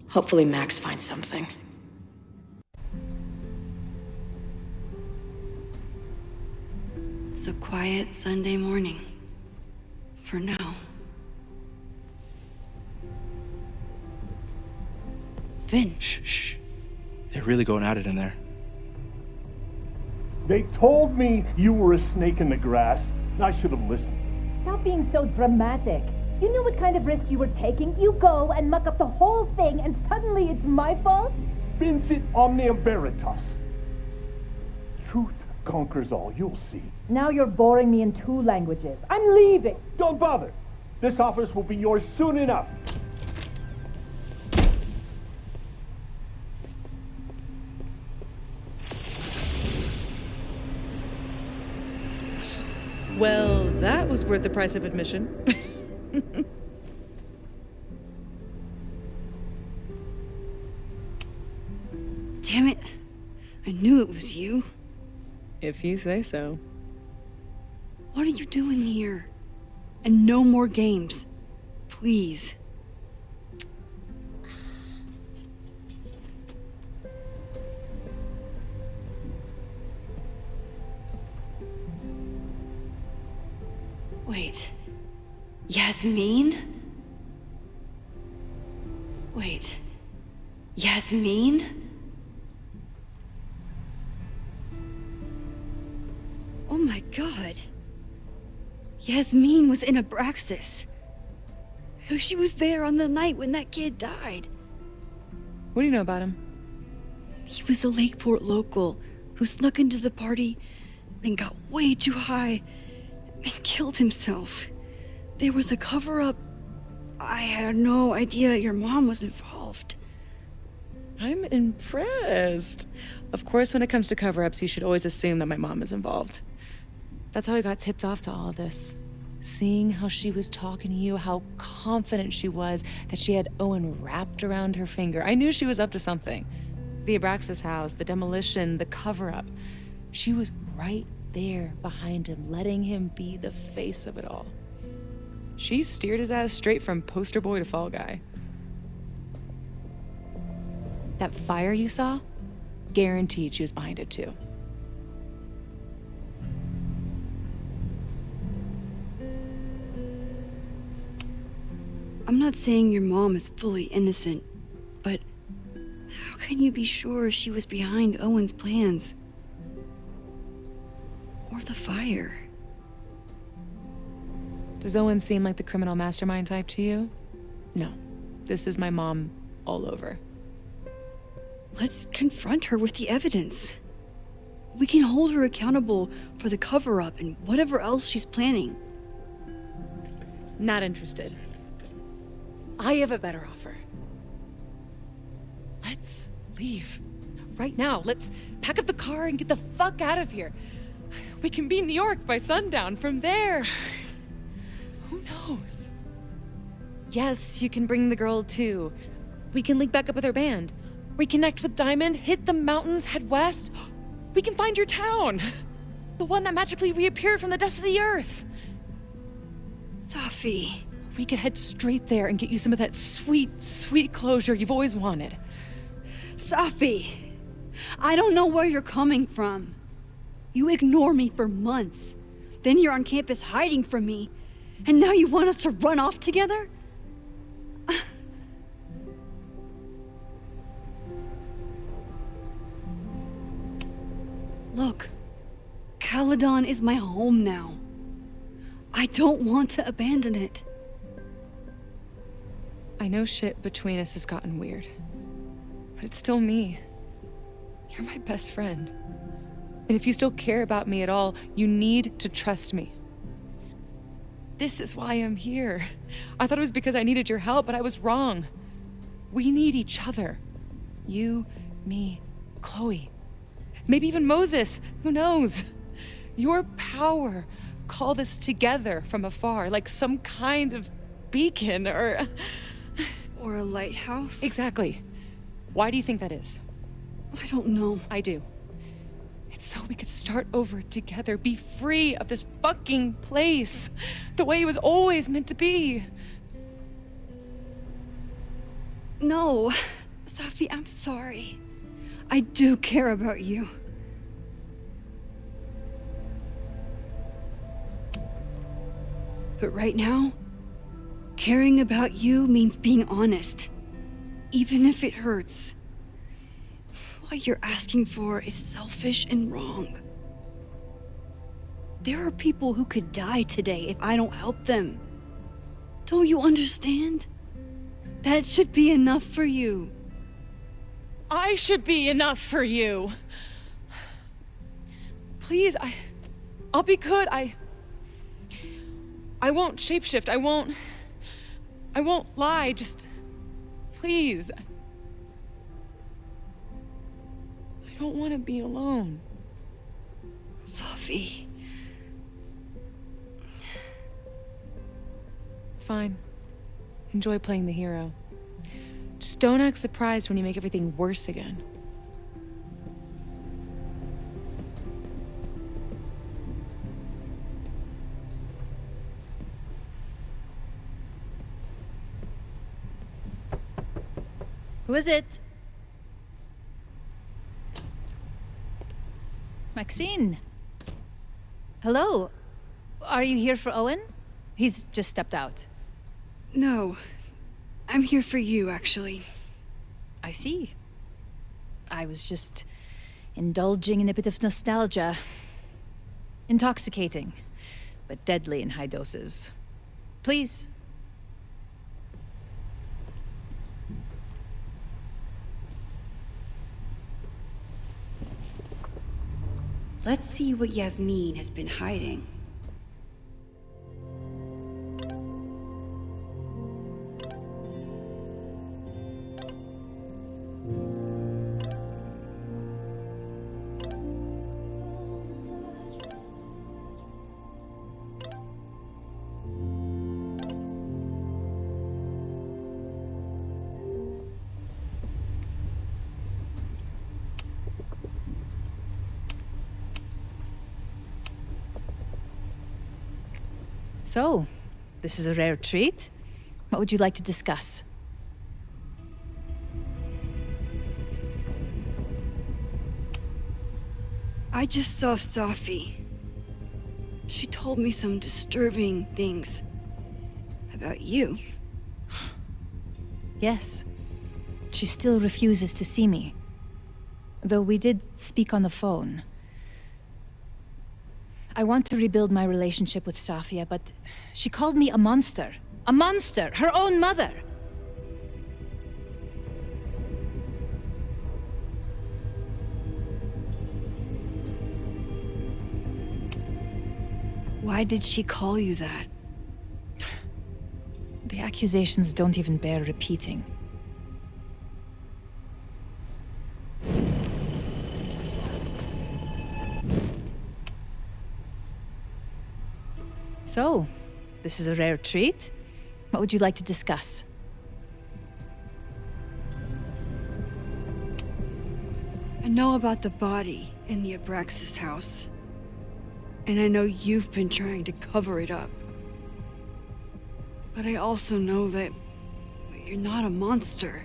[SPEAKER 3] Hopefully Max finds something.
[SPEAKER 4] It's a quiet Sunday morning. For now. Vin.
[SPEAKER 2] Shh. They're really going at it in there.
[SPEAKER 14] They told me you were a snake in the grass. I should have listened.
[SPEAKER 15] Stop being so dramatic. You knew what kind of risk you were taking. You go and muck up the whole thing, and suddenly it's my fault?
[SPEAKER 14] Vincit omnium veritas. Truth conquers all, you'll see.
[SPEAKER 15] Now you're boring me in 2 languages. I'm leaving.
[SPEAKER 14] Don't bother. This office will be yours soon enough.
[SPEAKER 16] Well, that was worth the price of admission.
[SPEAKER 4] Damn it. I knew it was you.
[SPEAKER 16] If you say so.
[SPEAKER 4] What are you doing here? And no more games. Please. Wait. Yasmin? Wait. Yasmin? Oh my god. Yasmin was in Abraxas. She was there on the night when that kid died.
[SPEAKER 16] What do you know about him?
[SPEAKER 4] He was a Lakeport local who snuck into the party, then got way too high and killed himself. There was a cover-up. I had no idea your mom was involved.
[SPEAKER 16] I'm impressed. Of course, when it comes to cover-ups, you should always assume that my mom is involved. That's how I got tipped off to all of this. Seeing how she was talking to you, how confident she was that she had Owen wrapped around her finger. I knew she was up to something. The Abraxas house, the demolition, the cover-up. She was right there behind him, letting him be the face of it all. She steered his ass straight from poster boy to fall guy. That fire you saw? Guaranteed she was behind it too.
[SPEAKER 4] I'm not saying your mom is fully innocent, but how can you be sure she was behind Owen's plans? Or the fire?
[SPEAKER 16] Does Owen seem like the criminal mastermind type to you? No. This is my mom all over.
[SPEAKER 4] Let's confront her with the evidence. We can hold her accountable for the cover-up and whatever else she's planning.
[SPEAKER 16] Not interested. I have a better offer. Let's leave. Right now. Let's pack up the car and get the fuck out of here. We can be in New York by sundown. From there, who knows? Yes, you can bring the girl too. We can link back up with her band. Reconnect with Diamond, hit the mountains, head west. We can find your town. The one that magically reappeared from the dust of the earth.
[SPEAKER 4] Safi.
[SPEAKER 16] We could head straight there and get you some of that sweet, sweet closure you've always wanted.
[SPEAKER 4] Safi, I don't know where you're coming from. You ignore me for months. Then you're on campus hiding from me. And now you want us to run off together? Look, Caledon is my home now. I don't want to abandon it.
[SPEAKER 16] I know shit between us has gotten weird, but it's still me. You're my best friend. And if you still care about me at all, you need to trust me. This is why I'm here. I thought it was because I needed your help, but I was wrong. We need each other. You, me, Chloe. Maybe even Moses. Who knows? Your power called us together from afar, like some kind of beacon or
[SPEAKER 4] a lighthouse?
[SPEAKER 16] Exactly. Why do you think that is?
[SPEAKER 4] I don't know.
[SPEAKER 16] I do. It's so we could start over together, be free of this fucking place, the way it was always meant to be.
[SPEAKER 4] No, Safi, I'm sorry. I do care about you. But right now, caring about you means being honest, even if it hurts. What you're asking for is selfish and wrong. There are people who could die today if I don't help them. Don't you understand? That should be enough for you.
[SPEAKER 16] I should be enough for you. Please, I'll be good. I won't shapeshift. I won't lie. Just please. I don't want to be alone.
[SPEAKER 4] Safi.
[SPEAKER 16] Fine. Enjoy playing the hero. Just don't act surprised when you make everything worse again.
[SPEAKER 3] Who is it? Maxine. Hello. Are you here for Owen? He's just stepped out.
[SPEAKER 4] No. I'm here for you, actually.
[SPEAKER 3] I see. I was just indulging in a bit of nostalgia. Intoxicating, but deadly in high doses. Please.
[SPEAKER 4] Let's see what Yasmin has been hiding.
[SPEAKER 3] So, this is a rare treat. What would you like to discuss?
[SPEAKER 4] I just saw Safi. She told me some disturbing things about you.
[SPEAKER 3] Yes. She still refuses to see me. Though we did speak on the phone. I want to rebuild my relationship with Safia, but she called me a monster. A monster! Her own mother!
[SPEAKER 4] Why did she call you that?
[SPEAKER 3] The accusations don't even bear repeating. So, this is a rare treat. What would you like to discuss?
[SPEAKER 4] I know about the body in the Abraxas house. And I know you've been trying to cover it up. But I also know that you're not a monster.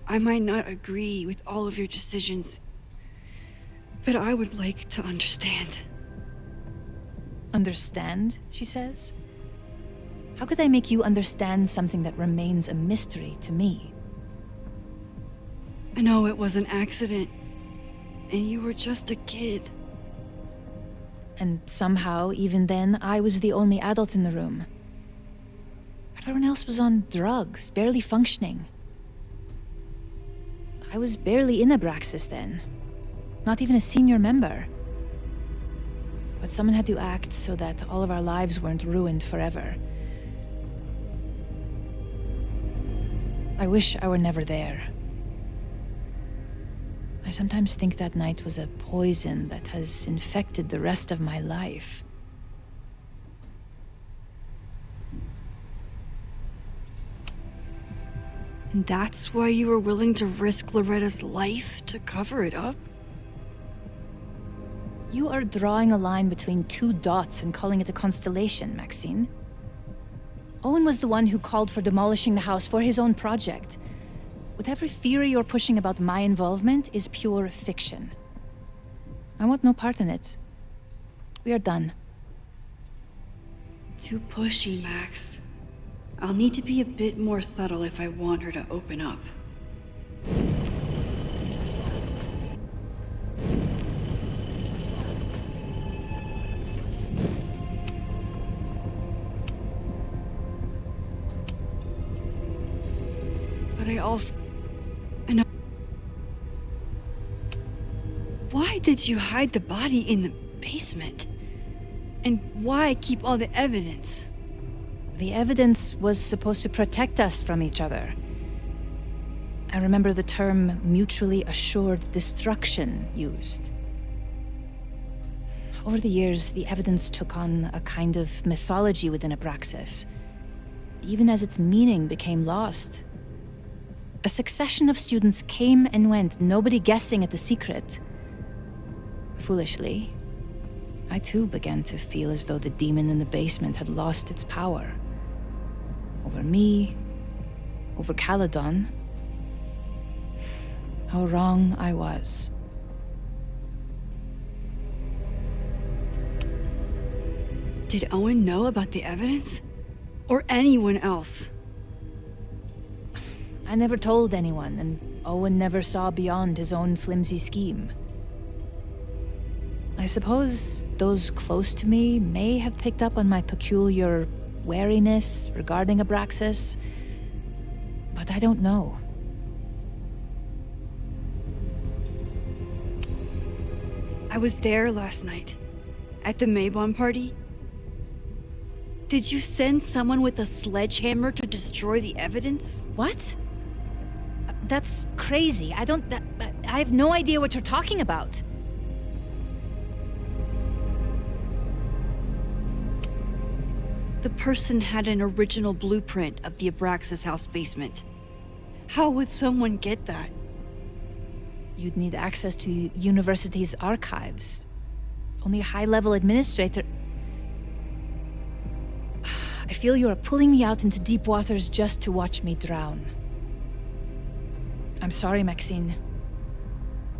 [SPEAKER 4] I might not agree with all of your decisions, but I would like to understand.
[SPEAKER 3] Understand, she says? How could I make you understand something that remains a mystery to me?
[SPEAKER 4] I know it was an accident, and you were just a kid.
[SPEAKER 3] And somehow, even then, I was the only adult in the room. Everyone else was on drugs, barely functioning. I was barely in Abraxas then. Not even a senior member. But someone had to act so that all of our lives weren't ruined forever. I wish I were never there. I sometimes think that night was a poison that has infected the rest of my life.
[SPEAKER 4] And that's why you were willing to risk Loretta's life to cover it up?
[SPEAKER 15] You are drawing a line between two dots and calling it a constellation, Maxine. Owen was the one who called for demolishing the house for his own project. Whatever theory you're pushing about my involvement is pure fiction. I want no part in it. We are done.
[SPEAKER 4] Too pushy, Max. I'll need to be a bit more subtle if I want her to open up. But I know. Why did you hide the body in the basement? And why keep all the evidence?
[SPEAKER 15] The evidence was supposed to protect us from each other. I remember the term mutually assured destruction used. Over the years, the evidence took on a kind of mythology within Abraxas, even as its meaning became lost. A succession of students came and went, nobody guessing at the secret. Foolishly, I too began to feel as though the demon in the basement had lost its power. Over me, over Caledon. How wrong I was.
[SPEAKER 4] Did Owen know about the evidence? Or anyone else?
[SPEAKER 15] I never told anyone, and Owen never saw beyond his own flimsy scheme. I suppose those close to me may have picked up on my peculiar wariness regarding Abraxas, but I don't know.
[SPEAKER 4] I was there last night, at the Maybon party. Did you send someone with a sledgehammer to destroy the evidence?
[SPEAKER 15] What? That's crazy. I have no idea what you're talking about.
[SPEAKER 4] The person had an original blueprint of the Abraxas house basement. How would someone get that?
[SPEAKER 15] You'd need access to the university's archives. Only a high-level administrator... I feel you are pulling me out into deep waters just to watch me drown. I'm sorry, Maxine.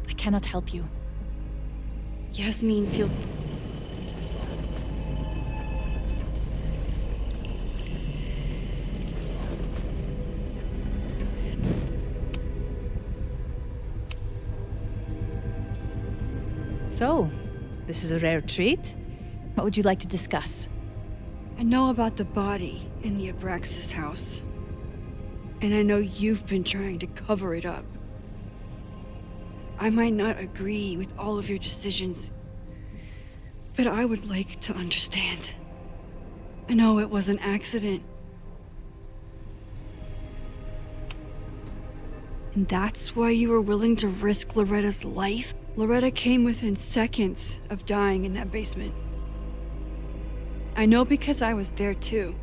[SPEAKER 15] I cannot help you.
[SPEAKER 4] Yasmin, feel...
[SPEAKER 15] So, this is a rare treat. What would you like to discuss?
[SPEAKER 4] I know about the body in the Abraxas house. And I know you've been trying to cover it up. I might not agree with all of your decisions, but I would like to understand. I know it was an accident. And that's why you were willing to risk Loretta's life? Loretta came within seconds of dying in that basement. I know because I was there too.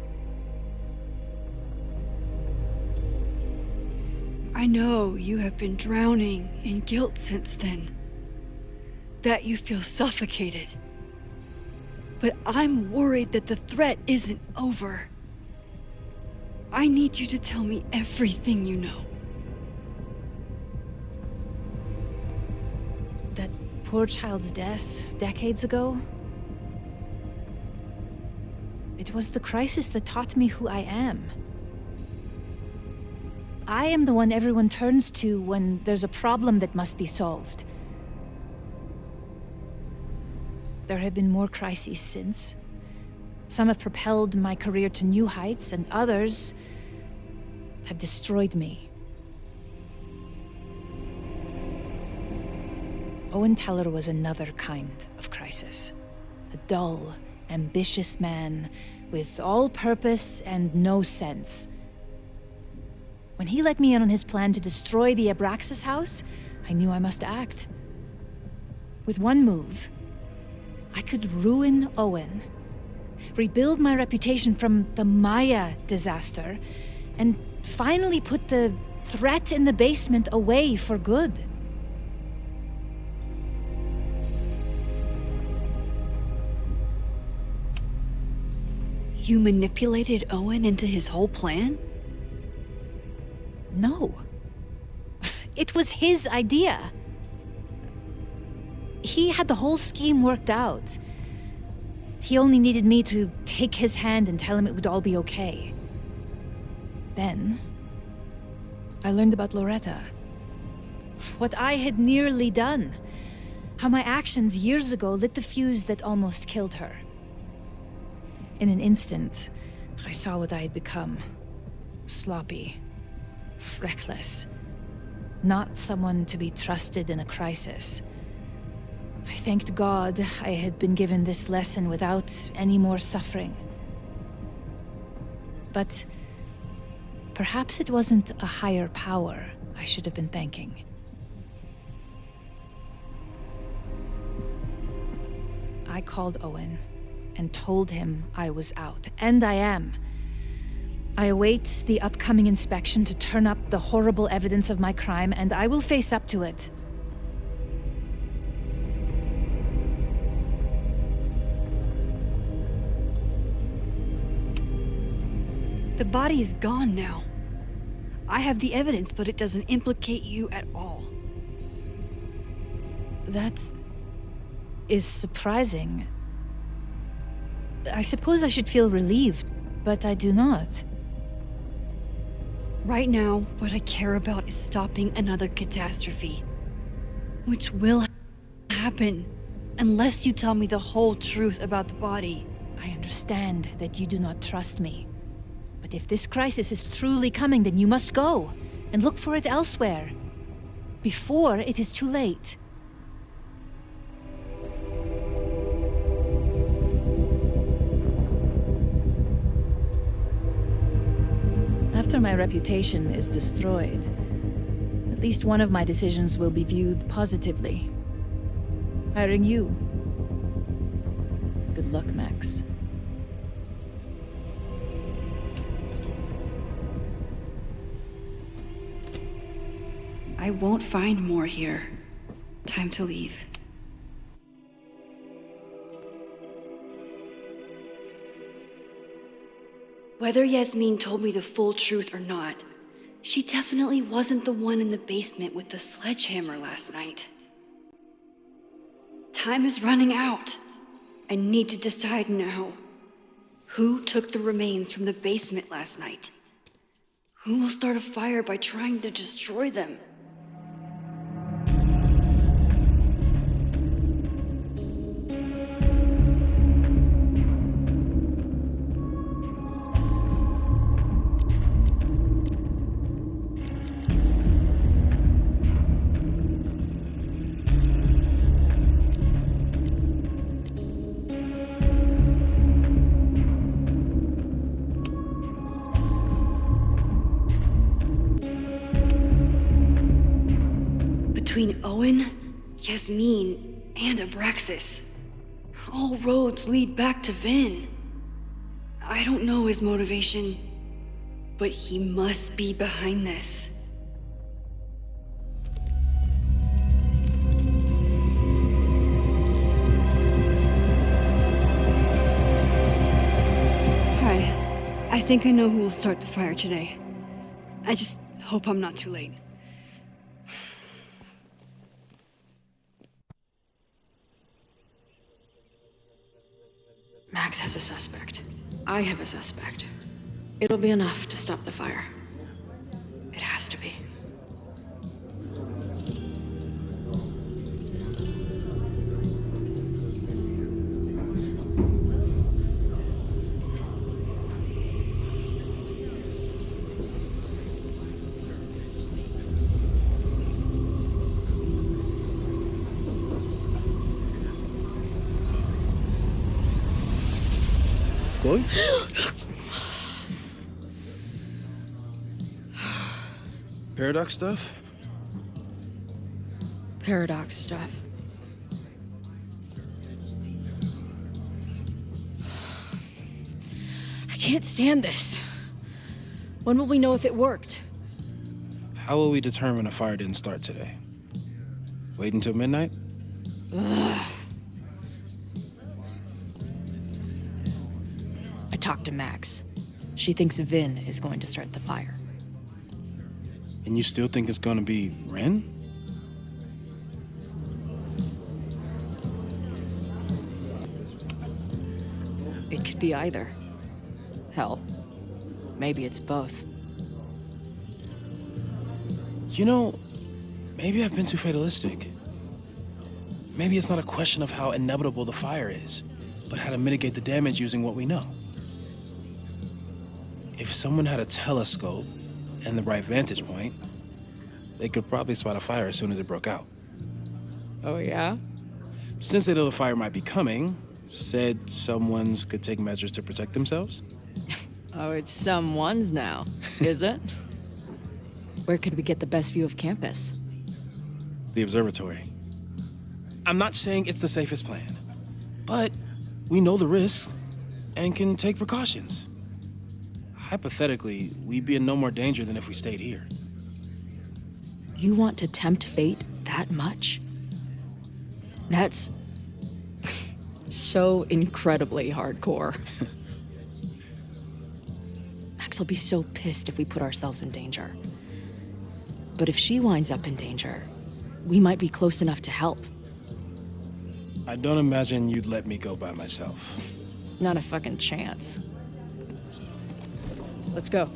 [SPEAKER 4] I know you have been drowning in guilt since then. That you feel suffocated. But I'm worried that the threat isn't over. I need you to tell me everything you know.
[SPEAKER 15] That poor child's death decades ago? It was the crisis that taught me who I am. I am the one everyone turns to when there's a problem that must be solved. There have been more crises since. Some have propelled my career to new heights, and others have destroyed me. Owen Teller was another kind of crisis. A dull, ambitious man with all purpose and no sense. When he let me in on his plan to destroy the Abraxas house, I knew I must act. With one move, I could ruin Owen, rebuild my reputation from the Maya disaster, and finally put the threat in the basement away for good.
[SPEAKER 4] You manipulated Owen into his whole plan?
[SPEAKER 15] No. It was his idea. He had the whole scheme worked out. He only needed me to take his hand and tell him it would all be okay. Then, I learned about Loretta. What I had nearly done. How my actions years ago lit the fuse that almost killed her. In an instant, I saw what I had become. Sloppy. Reckless. Not someone to be trusted in a crisis. I thanked God I had been given this lesson without any more suffering. But perhaps it wasn't a higher power I should have been thanking. I called Owen and told him I was out, and I am. I await the upcoming inspection to turn up the horrible evidence of my crime, and I will face up to it.
[SPEAKER 4] The body is gone now. I have the evidence, but it doesn't implicate you at all.
[SPEAKER 15] That is surprising. I suppose I should feel relieved, but I do not.
[SPEAKER 4] Right now, what I care about is stopping another catastrophe. Which will happen, unless you tell me the whole truth about the body.
[SPEAKER 15] I understand that you do not trust me. But if this crisis is truly coming, then you must go, and look for it elsewhere. Before it is too late. After my reputation is destroyed, at least one of my decisions will be viewed positively. Hiring you. Good luck, Max.
[SPEAKER 4] I won't find more here. Time to leave. Whether Yasmin told me the full truth or not, she definitely wasn't the one in the basement with the sledgehammer last night. Time is running out. I need to decide now. Who took the remains from the basement last night? Who will start a fire by trying to destroy them? Between Owen, Yasmin, and Abraxas, all roads lead back to Vin. I don't know his motivation, but he must be behind this. Hi, I think I know who will start the fire today. I just hope I'm not too late.
[SPEAKER 3] Max has a suspect. I have a suspect. It'll be enough to stop the fire. It has to be.
[SPEAKER 2] Chloe? Paradox stuff?
[SPEAKER 3] Paradox stuff. I can't stand this. When will we know if it worked?
[SPEAKER 2] How will we determine a fire didn't start today? Wait until midnight?
[SPEAKER 3] Ugh. I talked to Max. She thinks Vin is going to start the fire.
[SPEAKER 2] And you still think it's gonna be Ren?
[SPEAKER 3] It could be either. Hell, maybe it's both.
[SPEAKER 2] You know, maybe I've been too fatalistic. Maybe it's not a question of how inevitable the fire is, but how to mitigate the damage using what we know. If someone had a telescope and the right vantage point, they could probably spot a fire as soon as it broke out.
[SPEAKER 3] Oh, yeah?
[SPEAKER 2] Since they know the fire might be coming, said someone's could take measures to protect themselves?
[SPEAKER 3] Oh, it's someone's now, is it? Where could we get the best view of campus?
[SPEAKER 2] The observatory. I'm not saying it's the safest plan, but we know the risks and can take precautions. Hypothetically, we'd be in no more danger than if we stayed here.
[SPEAKER 3] You want to tempt fate that much? That's so incredibly hardcore. Max will be so pissed if we put ourselves in danger. But if she winds up in danger, we might be close enough to help.
[SPEAKER 2] I don't imagine you'd let me go by myself.
[SPEAKER 3] Not a fucking chance. Let's go.